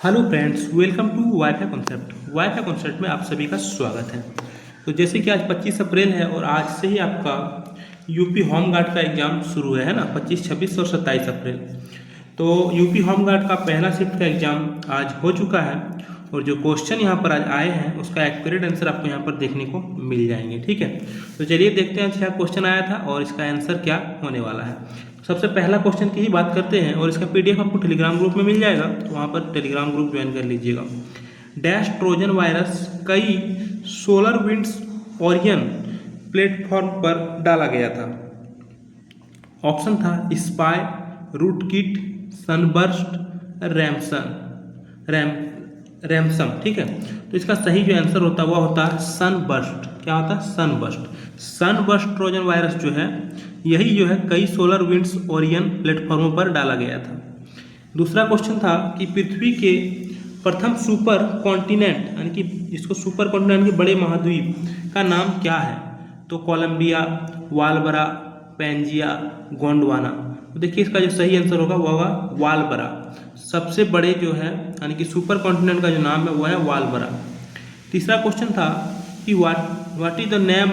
Hello friends, welcome to WiFi concept. WiFi concept में आप सभी का स्वागत है। तो जैसे कि आज 25 अप्रैल है और आज से ही आपका यूपी होम गार्ड का एग्ज़ाम शुरू है ना, 25, 26 और 27 अप्रैल। तो यूपी होम गार्ड का पहला शिफ्ट का एग्ज़ाम आज हो चुका है और जो क्वेश्चन यहाँ पर आज आए हैं उसका एक्यूरेट आंसर आपको यहाँ पर देखने को मिल जाएंगे। ठीक है, तो चलिए देखते हैं क्या क्वेश्चन आया था और इसका आंसर क्या होने वाला है। सबसे पहला क्वेश्चन की ही बात करते हैं और इसका पीडीएफ आपको टेलीग्राम ग्रुप में मिल जाएगा, तो वहाँ पर टेलीग्राम ग्रुप ज्वाइन कर लीजिएगा। डैश ट्रोजन वायरस कई सोलर विंड्स ओरियन प्लेटफॉर्म पर डाला गया था। ऑप्शन था स्पाई, रूटकिट, सनबर्स्ट, रैमसम। ठीक है, तो इसका सही जो आंसर होता है वह होता है सनबर्स्ट। क्या होता है? सनबर्स्ट। सनबर्स्ट ट्रोजन वायरस जो है यही जो है कई सोलर विंड्स ओरियन प्लेटफॉर्मों पर डाला गया था। दूसरा क्वेश्चन था कि पृथ्वी के प्रथम सुपर कॉन्टिनेंट यानी कि जिसको सुपर कॉन्टिनेंट के बड़े महाद्वीप का नाम क्या है? तो कोलंबिया, वालबरा, पैंजिया, गोंडवाना। तो देखिए इसका जो सही आंसर होगा वह होगा वालबरा। सबसे बड़े जो है यानी कि सुपर कॉन्टिनेंट का जो नाम है वह है वालबरा। तीसरा क्वेश्चन था कि व्हाट इज द नेम,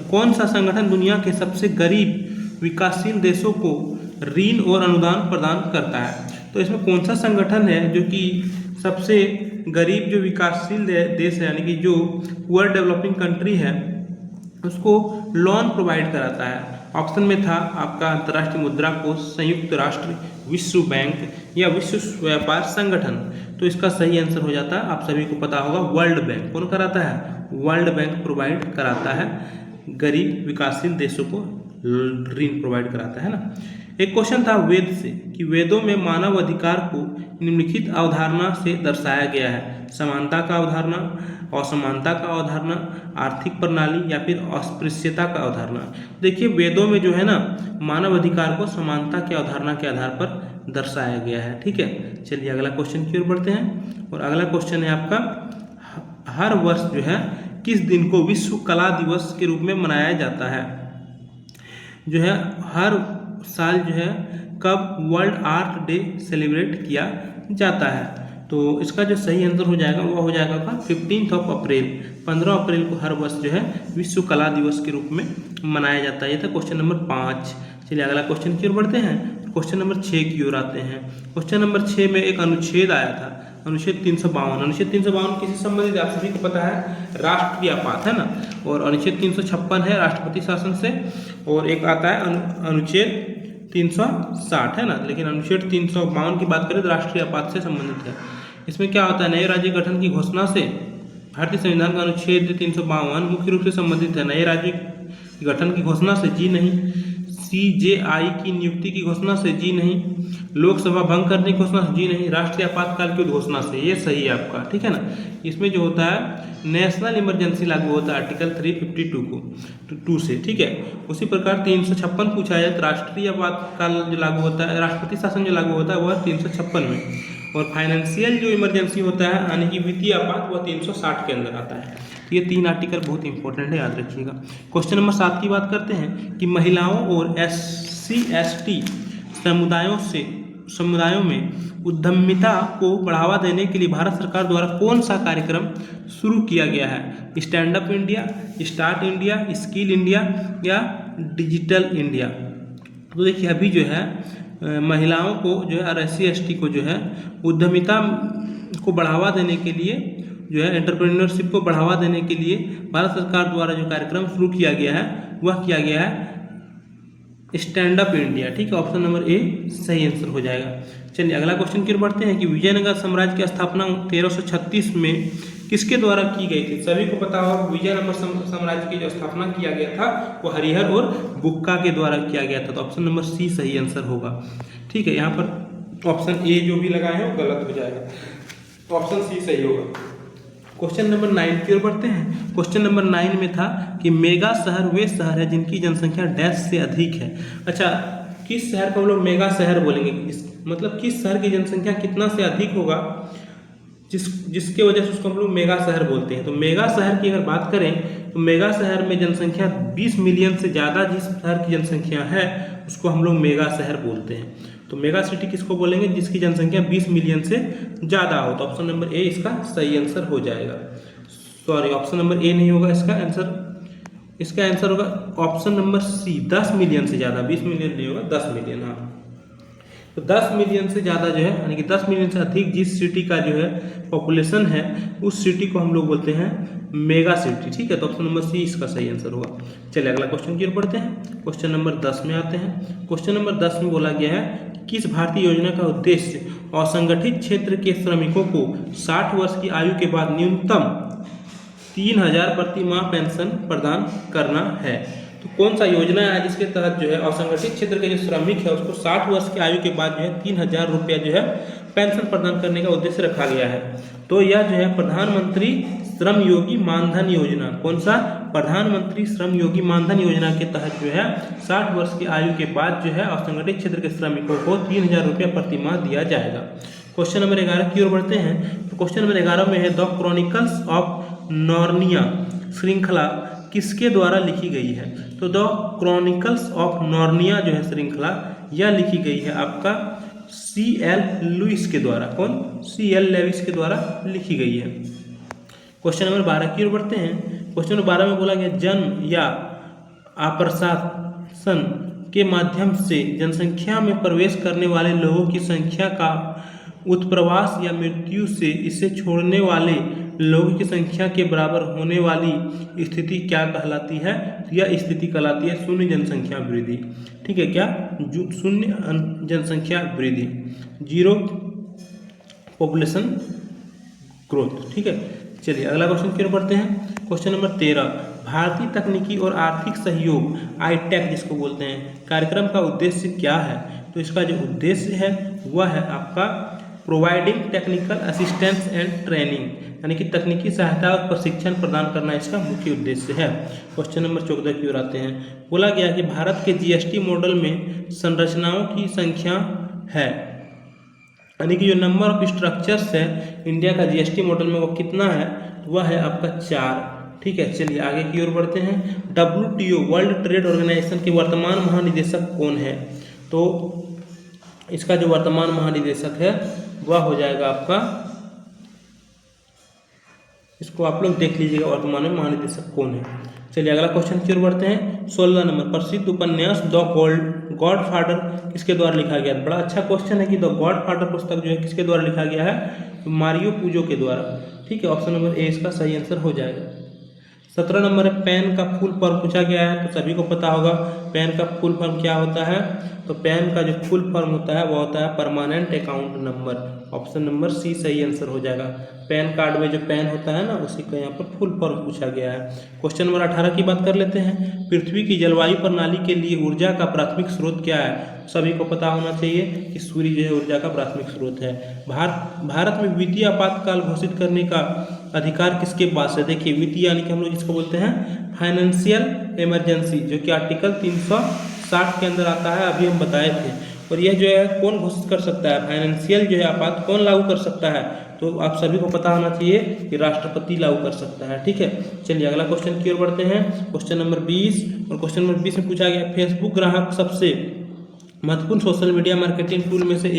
कौन सा संगठन दुनिया के सबसे गरीब विकासशील देशों को ऋण और अनुदान प्रदान करता है? तो इसमें कौन सा संगठन है जो कि सबसे गरीब जो विकासशील देश है यानी कि जो पुअर डेवलपिंग कंट्री है उसको लोन प्रोवाइड कराता है? ऑप्शन में था आपका अंतर्राष्ट्रीय मुद्रा कोष, संयुक्त राष्ट्र, विश्व बैंक या विश्व व्यापार संगठन। तो इसका सही आंसर हो जाता है, आप सभी को पता होगा, वर्ल्ड बैंक। कौन कराता है? वर्ल्ड बैंक प्रोवाइड कराता है, गरीब विकासशील देशों को ऋण प्रोवाइड कराता है ना। एक क्वेश्चन था वेद से कि वेदों में मानव अधिकार को निम्नलिखित अवधारणा से दर्शाया गया है। समानता का अवधारणा, असमानता का अवधारणा, आर्थिक प्रणाली या फिर अस्पृश्यता का अवधारणा। देखिए वेदों में जो है ना मानव अधिकार को समानता की अवधारणा के आधार पर दर्शाया गया है। ठीक है, चलिए अगला क्वेश्चन की ओर बढ़ते हैं और अगला क्वेश्चन है आपका, हर वर्ष जो है किस दिन को विश्व कला दिवस के रूप में मनाया जाता है? जो है हर साल जो है कब वर्ल्ड आर्ट डे सेलिब्रेट किया जाता है? तो इसका जो सही आंसर हो जाएगा वह हो जाएगा 15 अप्रैल। 15 अप्रैल को हर वर्ष जो है विश्व कला दिवस के रूप में मनाया जाता है। ये था क्वेश्चन नंबर 5। चलिए अगला क्वेश्चन की ओर बढ़ते हैं, क्वेश्चन नंबर 6 की ओर आते हैं। क्वेश्चन नंबर 6 में एक अनुच्छेद आया था, अनुच्छेद 352। अनुच्छेद 352 किससे संबंधित आप सभी को पता है? राष्ट्र की आपात है ना। और अनुच्छेद 356 है राष्ट्रपति शासन से, और एक आता है अनुच्छेद 360 है ना। लेकिन अनुच्छेद 352 की बात करें तो राष्ट्रीय आपात से संबंधित है। इसमें क्या होता है? नए राज्य गठन की घोषणा से भारतीय संविधान का अनुच्छेद 352 मुख्य रूप से संबंधित है। नए राज्य गठन की घोषणा से जी नहीं, CJI की नियुक्ति की घोषणा से जी नहीं, लोकसभा भंग करने की घोषणा से जी नहीं, राष्ट्रीय आपातकाल की घोषणा से। ये सही है आपका, ठीक है ना। इसमें जो होता है नेशनल इमरजेंसी लागू होता है आर्टिकल 352 को 2 से। ठीक है, उसी प्रकार 356 पूछा जाए तो राष्ट्रीय आपातकाल जो लागू होता है, राष्ट्रपति शासन जो लागू होता है वह 356 में, और फाइनेंशियल जो इमरजेंसी होता है यानी कि वित्तीय आपात वह 360 के अंदर आता है। तो ये 3 आर्टिकल बहुत इंपॉर्टेंट है, याद रखिएगा। क्वेश्चन नंबर 7 की बात करते हैं कि महिलाओं और SC ST समुदायों में उद्यमिता को बढ़ावा देने के लिए भारत सरकार द्वारा कौन सा कार्यक्रम शुरू किया गया है? Stand up India, start India, skill India या डिजिटल इंडिया? तो देखिए अभी जो है महिलाओं को जो है और SC ST को जो है उद्यमिता को बढ़ावा देने के लिए जो है एंटरप्रेन्योरशिप को बढ़ावा देने के लिए भारत सरकार द्वारा जो कार्यक्रम शुरू किया गया है वह किया गया है स्टैंड अप इंडिया। ठीक है, ऑप्शन नंबर ए सही आंसर हो जाएगा। चलिए अगला क्वेश्चन की ओर बढ़ते हैं कि विजयनगर साम्राज्य की स्थापना 1336 में किसके द्वारा की गई थी? सभी को पता होगा विजयनगर साम्राज्य की जो स्थापना किया गया था वो हरिहर और बुक्का के द्वारा किया गया था। तो ऑप्शन नंबर सी सही आंसर होगा। ठीक है, यहाँ पर ऑप्शन ए जो भी लगाए हैं वो गलत हो जाएगा, तो ऑप्शन सी सही होगा। क्वेश्चन नंबर 9 की ओर बढ़ते हैं। क्वेश्चन नंबर 9 में था कि मेगा शहर वे शहर है जिनकी जनसंख्या डैश से अधिक है। अच्छा, किस शहर को हम लोग मेगा शहर बोलेंगे? मतलब किस शहर की जनसंख्या कितना से अधिक होगा जिसके वजह से उसको हम लोग मेगा शहर बोलते हैं। तो मेगा शहर की अगर बात करें तो मेगा शहर में जनसंख्या 20 मिलियन से ज़्यादा जिस शहर की जनसंख्या है उसको हम लोग मेगा शहर बोलते हैं। तो मेगा सिटी किसको बोलेंगे? जिसकी जनसंख्या 20 मिलियन से ज़्यादा हो। तो ऑप्शन नंबर ए इसका सही आंसर हो जाएगा। सॉरी, ऑप्शन नंबर ए नहीं होगा इसका आंसर। इसका आंसर होगा ऑप्शन नंबर सी, 10 मिलियन से ज़्यादा। 20 मिलियन नहीं होगा, 10 मिलियन। हाँ, तो 10 मिलियन से ज़्यादा जो है, यानी कि 10 मिलियन से अधिक जिस सिटी का जो है पॉपुलेशन है, उस सिटी को हम लोग बोलते हैं मेगा सिटी। ठीक है, तो ऑप्शन नंबर सी इसका सही आंसर होगा। चलिए अगला क्वेश्चन की ओर बढ़ते हैं। क्वेश्चन नंबर 10 में आते हैं। क्वेश्चन नंबर 10 में बोला गया है, किस भारतीय योजना का उद्देश्य असंगठित क्षेत्र के श्रमिकों को 60 वर्ष की आयु के बाद न्यूनतम 3000 प्रति माह पेंशन प्रदान करना है? तो कौन सा योजना है जिसके तहत जो है असंगठित क्षेत्र के जो श्रमिक है उसको 60 वर्ष की आयु के बाद जो है 3000 रुपया जो है पेंशन प्रदान करने का उद्देश्य रखा गया है? तो यह जो है प्रधानमंत्री श्रम योगी मानधन योजना। कौन सा? प्रधानमंत्री श्रम योगी मानधन योजना के तहत जो है 60 वर्ष की आयु के बाद जो है असंगठित क्षेत्र के श्रमिकों को 3000 रुपया प्रति माह दिया जाएगा। क्वेश्चन नंबर 11 की ओर बढ़ते हैं। तो क्वेश्चन नंबर 11 में है, द क्रॉनिकल्स ऑफ नार्निया श्रृंखला किसके द्वारा लिखी गई है? तो द क्रॉनिकल्स ऑफ नार्निया जो है श्रृंखला, यह लिखी गई है आपका C.L. लुइस के द्वारा। कौन? C.L. लेविस के द्वारा लिखी गई है। क्वेश्चन नंबर 12 की ओर बढ़ते हैं। क्वेश्चन नंबर 12 में बोला गया, जन्म या आप्रशासन के माध्यम से जनसंख्या में प्रवेश करने वाले लोगों की संख्या का उत्प्रवास या मृत्यु से इसे छोड़ने वाले लोगों की संख्या के बराबर होने वाली स्थिति क्या कहलाती है? यह स्थिति कहलाती है शून्य जनसंख्या वृद्धि। ठीक है, क्या? शून्य जनसंख्या वृद्धि, जीरो पॉपुलेशन ग्रोथ। ठीक है, चलिए अगला क्वेश्चन की ओर बढ़ते हैं। क्वेश्चन नंबर 13, भारतीय तकनीकी और आर्थिक सहयोग ITEC जिसको बोलते हैं, कार्यक्रम का उद्देश्य क्या है? तो इसका जो उद्देश्य है वह है आपका providing technical assistance and training, यानी कि तकनीकी सहायता और प्रशिक्षण प्रदान करना इसका मुख्य उद्देश्य है। क्वेश्चन नंबर 14 की ओर आते हैं। बोला गया कि भारत के GST मॉडल में संरचनाओं की संख्या है, यानी कि जो नंबर ऑफ स्ट्रक्चर्स है इंडिया का GST मॉडल में वो कितना है? वह है आपका 4। ठीक है, चलिए आगे की ओर बढ़ते हैं। WTO वर्ल्ड ट्रेड ऑर्गेनाइजेशन के वर्तमान महानिदेशक कौन है? तो इसका जो वर्तमान महानिदेशक है वह हो जाएगा आपका, इसको आप लोग देख लीजिएगा वर्तमान में महानिदेशक कौन है। चलिए अगला क्वेश्चन की ओर बढ़ते हैं। 16 नंबर, प्रसिद्ध उपन्यास द गॉडफादर किसके द्वारा लिखा गया? बड़ा अच्छा क्वेश्चन है कि द गॉडफादर पुस्तक जो है किसके द्वारा लिखा गया है? मारियो पुजो के द्वारा। ठीक है, ऑप्शन नंबर ए इसका सही आंसर हो जाएगा। 17 नंबर है, पैन का फुल फॉर्म पूछा गया है, तो सभी को पता होगा पैन का फुल फॉर्म क्या होता है। तो पैन का जो फुल फॉर्म होता है वो होता है permanent account number. Option number C सही आंसर हो जाएगा। पैन कार्ड में जो पैन होता है ना, उसी का यहाँ पर फुल फॉर्म पूछा गया है। क्वेश्चन नंबर 18 की बात कर लेते हैं। पृथ्वी की जलवायु प्रणाली के लिए ऊर्जा का प्राथमिक स्रोत क्या है? सभी को पता होना चाहिए कि सूर्य जो है ऊर्जा का प्राथमिक स्रोत है। भारत में वित्तीय आपातकाल घोषित करने का अधिकार किसके पास है? देखिए, वित्तीय यानी कि हम लोग इसको बोलते हैं फाइनेंशियल इमरजेंसी, जो कि आर्टिकल 360 के अंदर आता है, अभी हम बताए थे। और यह जो है कौन घोषित कर सकता है? फाइनेंशियल जो है आपात कौन लागू कर सकता है? तो आप सभी को पता होना चाहिए कि राष्ट्रपति लागू कर सकता है। ठीक है, चलिए अगला क्वेश्चन की ओर बढ़ते हैं। क्वेश्चन नंबर 20, और क्वेश्चन नंबर 20 में पूछा गया, फेसबुक ग्राहक सबसे महत्वपूर्ण सोशल मीडिया मार्केटिंग टूल में से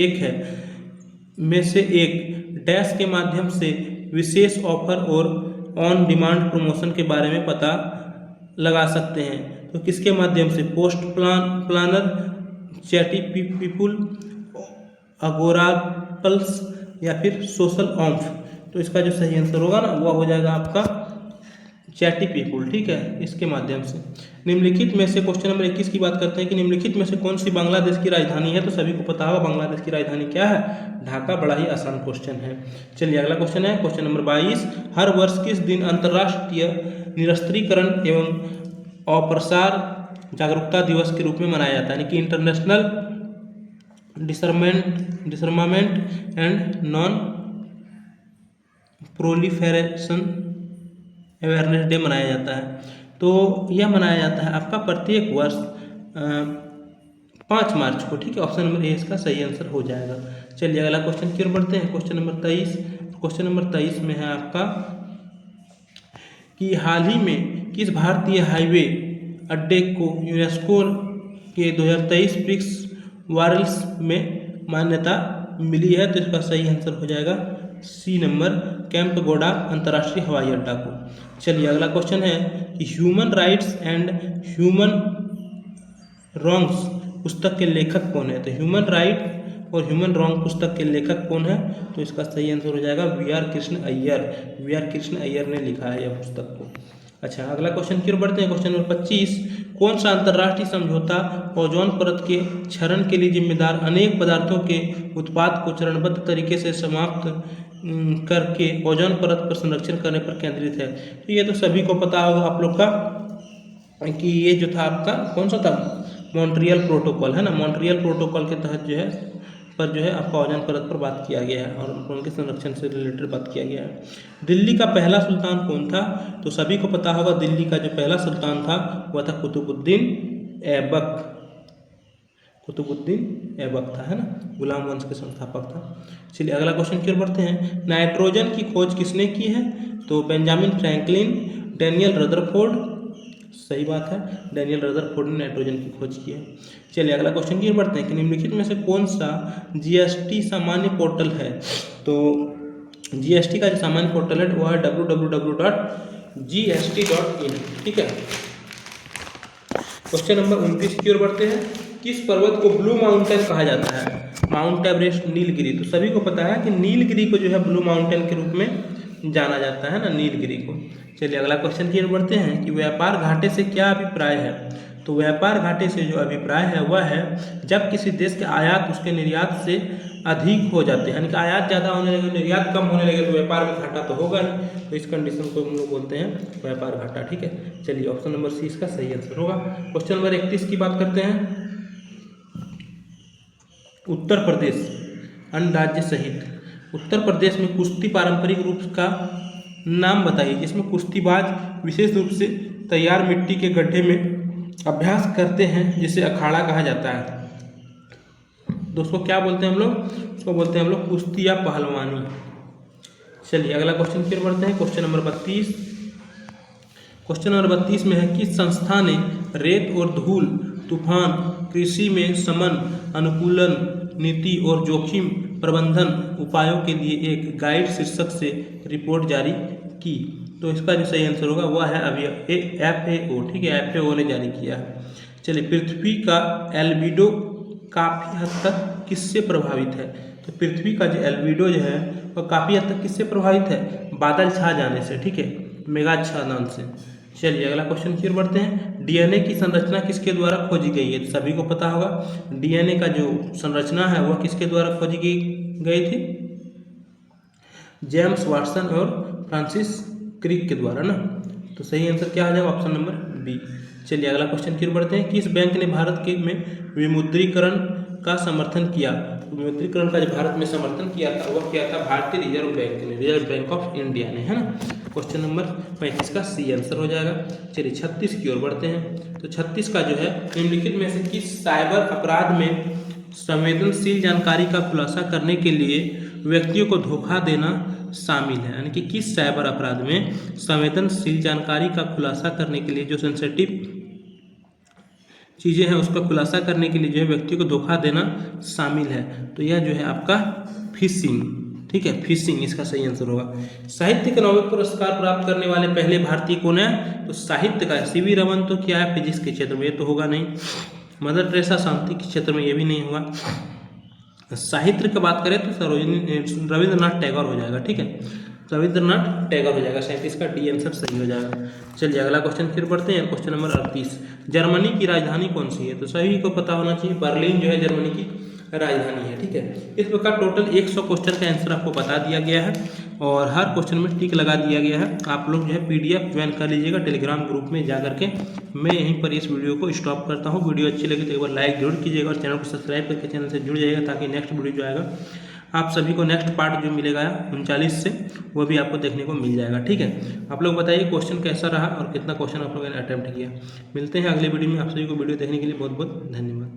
एक डैश के माध्यम से विशेष ऑफर और ऑन डिमांड प्रमोशन के बारे में पता लगा सकते हैं। तो किसके माध्यम से? पोस्ट प्लानर, चैटी पीपुल, अगोरापल्स या फिर सोशल ऑम्फ। तो इसका जो सही आंसर होगा ना वह हो जाएगा आपका चैटी पीपुल। ठीक है, इसके माध्यम से। निम्नलिखित में से क्वेश्चन नंबर 21 की बात करते हैं कि निम्नलिखित में से कौन सी बांग्लादेश की राजधानी है? तो सभी को पता होगा बांग्लादेश की राजधानी क्या है? ढाका। बड़ा ही आसान क्वेश्चन है। चलिए अगला क्वेश्चन है क्वेश्चन नंबर 22, हर वर्ष किस दिन अंतर्राष्ट्रीय निरस्त्रीकरण एवं अप्रसार जागरूकता दिवस के रूप में मनाया जाता है? यानी कि international disarmament and non proliferation awareness day मनाया जाता है। तो यह मनाया जाता है आपका प्रत्येक वर्ष 5 मार्च को। ठीक है, ऑप्शन नंबर ए इसका सही आंसर हो जाएगा। चलिए अगला क्वेश्चन की ओर बढ़ते हैं। Question number 23। क्वेश्चन नंबर 23 में है आपका कि हाल ही में किस भारतीय हाईवे अड्डे को यूनेस्को के 2023 ब्रिक्स वार्ल्स में मान्यता मिली है। तो इसका सही आंसर हो जाएगा सी नंबर, कैंपगोड़ा अंतर्राष्ट्रीय हवाई अड्डा को। चलिए अगला क्वेश्चन है कि human rights and human wrongs पुस्तक के लेखक कौन है। तो ह्यूमन राइट और ह्यूमन रॉन्ग पुस्तक के लेखक कौन है। तो इसका सही आंसर हो जाएगा V R Krishna Iyer. V R Krishna Iyer ने लिखा है यह पुस्तक को। अच्छा अगला क्वेश्चन की ओर बढ़ते हैं। क्वेश्चन नंबर 25, कौन सा अंतर्राष्ट्रीय समझौता ओजोन परत के क्षरण के लिए जिम्मेदार अनेक पदार्थों के उत्पाद को चरणबद्ध तरीके से समाप्त करके ओजोन परत पर संरक्षण करने पर केंद्रित है। तो ये तो सभी को पता होगा आप लोग का कि ये जो था आपका कौन सा था, मॉन्ट्रियल प्रोटोकॉल है ना। मॉन्ट्रियल प्रोटोकॉल के तहत जो है आपका ओजोन परत पर बात किया गया है और उनके संरक्षण से रिलेटेड बात किया गया है। दिल्ली का पहला सुल्तान कौन था। तो सभी को पता होगा दिल्ली का जो पहला सुल्तान था वह था कुतुबुद्दीन ऐबक। कुतुबुद्दीन ऐबक था, है ना, गुलाम वंश के संस्थापक था। चलिए अगला क्वेश्चन की ओर बढ़ते हैं। नाइट्रोजन की खोज किसने की है। तो बेंजामिन फ्रैंकलिन, डेनियल रदरफोर्ड, सही बात है, डेनियल रदरफोर्ड ने नाइट्रोजन की खोज की है। चलिए अगला क्वेश्चन की ओर बढ़ते हैं कि निम्नलिखित में से कौन सा जीएसटी सामान्य पोर्टल है। तो जीएसटी का जो सामान्य पोर्टल है वह है www.gst.in। ठीक है। क्वेश्चन नंबर 29 की ओर बढ़ते हैं। किस पर्वत को ब्लू माउंटेन कहा जाता है। Mount Everest, Nilgiri. तो सभी को पता है कि नीलगिरी को जो है ब्लू माउंटेन के रूप में जाना जाता है ना, नीलगिरी को। चलिए अगला क्वेश्चन की ओर बढ़ते हैं कि व्यापार घाटे से क्या अभिप्राय है। तो व्यापार घाटे से जो अभिप्राय है वह है जब किसी देश के आयात उसके निर्यात से अधिक हो जाते हैं, यानी कि आयात ज़्यादा होने लगे, निर्यात कम होने लगे, तो व्यापार में घाटा तो होगा नहीं। तो इस कंडीशन को हम लोग बोलते हैं व्यापार घाटा। ठीक है। चलिए ऑप्शन नंबर सी इसका सही आंसर होगा। क्वेश्चन नंबर 31 की बात करते हैं। उत्तर प्रदेश अन्य राज्य सहित उत्तर प्रदेश में कुश्ती पारंपरिक रूप का नाम बताइए जिसमें कुश्तीबाज विशेष रूप से तैयार मिट्टी के गड्ढे में अभ्यास करते हैं जिसे अखाड़ा कहा जाता है। दोस्तों क्या बोलते हैं हम लोग, उसको बोलते हैं हम लोग कुश्ती या पहलवानी। चलिए अगला क्वेश्चन फिर बढ़ते हैं। Question number 32। क्वेश्चन नंबर 32 में है किस संस्था ने रेत और धूल, तूफान, कृषि में समन, अनुकूलन नीति और जोखिम प्रबंधन उपायों के लिए एक गाइड शीर्षक से रिपोर्ट जारी की। तो इसका जो सही आंसर होगा वह है अभी FAO। ठीक है, FAO ने जारी किया है। चलिए पृथ्वी का एल्बिडो काफ़ी हद तक किससे प्रभावित है। तो पृथ्वी का जो एल्बिडो जो है वह काफ़ी हद तक किससे प्रभावित है, बादल छा जाने से। ठीक है, मेघाच्छादन से। चलिए अगला क्वेश्चन की ओर बढ़ते हैं। डीएनए की संरचना किसके द्वारा खोजी गई है। तो सभी को पता होगा डीएनए का जो संरचना है वह किसके द्वारा खोजी गई थी, जेम्स वाटसन और फ्रांसिस क्रिक के द्वारा ना। तो सही आंसर क्या आ जाएगा, ऑप्शन नंबर बी। चलिए अगला क्वेश्चन की ओर बढ़ते हैं। किस बैंक ने भारत के में विमुद्रीकरण का समर्थन किया। विमुद्रीकरण का जो भारत में समर्थन किया था वह क्या था, भारतीय रिजर्व बैंक ने, रिजर्व बैंक ऑफ इंडिया ने, है ना। क्वेश्चन नंबर 35 का सी आंसर हो जाएगा। चलिए 36 की ओर बढ़ते हैं। तो 36 का जो है निम्नलिखित में से किस साइबर अपराध में संवेदनशील जानकारी का खुलासा करने के लिए व्यक्तियों को धोखा देना शामिल है। यानी कि किस साइबर अपराध में संवेदनशील जानकारी का खुलासा करने के लिए, जो सेंसिटिव चीज़ें हैं उसका खुलासा करने के लिए जो है व्यक्तियों को धोखा देना शामिल है। तो यह जो है आपका फिशिंग। ठीक है, फिशिंग इसका सही आंसर होगा। साहित्य के नोबेल पुरस्कार प्राप्त करने वाले पहले भारतीय कौन है। तो साहित्य का सीवी रमन तो क्या है, फिजिक्स के क्षेत्र में, ये तो होगा नहीं। मदर टेरेसा शांति के क्षेत्र में, ये भी नहीं होगा। साहित्य की बात करें तो रविंद्रनाथ टैगोर हो जाएगा। ठीक है, रविंद्रनाथ टैगोर हो जाएगा। 37 का डी आंसर सही हो जाएगा। चलिए अगला क्वेश्चन फिर पढ़ते हैं। Question number 38। जर्मनी की राजधानी कौन सी है। तो सभी को पता होना चाहिए बर्लिन जो है जर्मनी की राजधानी है। ठीक है, इस प्रकार टोटल 100 क्वेश्चन का आंसर आपको बता दिया गया है और हर क्वेश्चन में टिक लगा दिया गया है। आप लोग जो है PDF ज्वाइन कर लीजिएगा टेलीग्राम ग्रुप में जा करके। मैं यहीं पर इस वीडियो को स्टॉप करता हूँ। वीडियो अच्छी लगी तो एक बार लाइक जरूर कीजिएगा और चैनल को सब्सक्राइब करके चैनल से जुड़ जाइएगा ताकि नेक्स्ट वीडियो जो आएगा आप सभी को नेक्स्ट पार्ट जो मिलेगा 39 से वो भी आपको देखने को मिल जाएगा। ठीक है, आप लोग बताइए क्वेश्चन कैसा रहा और कितना क्वेश्चन आप लोगों ने अटेम्प्ट किया। मिलते हैं अगले वीडियो में। आप सभी को वीडियो देखने के लिए बहुत बहुत धन्यवाद।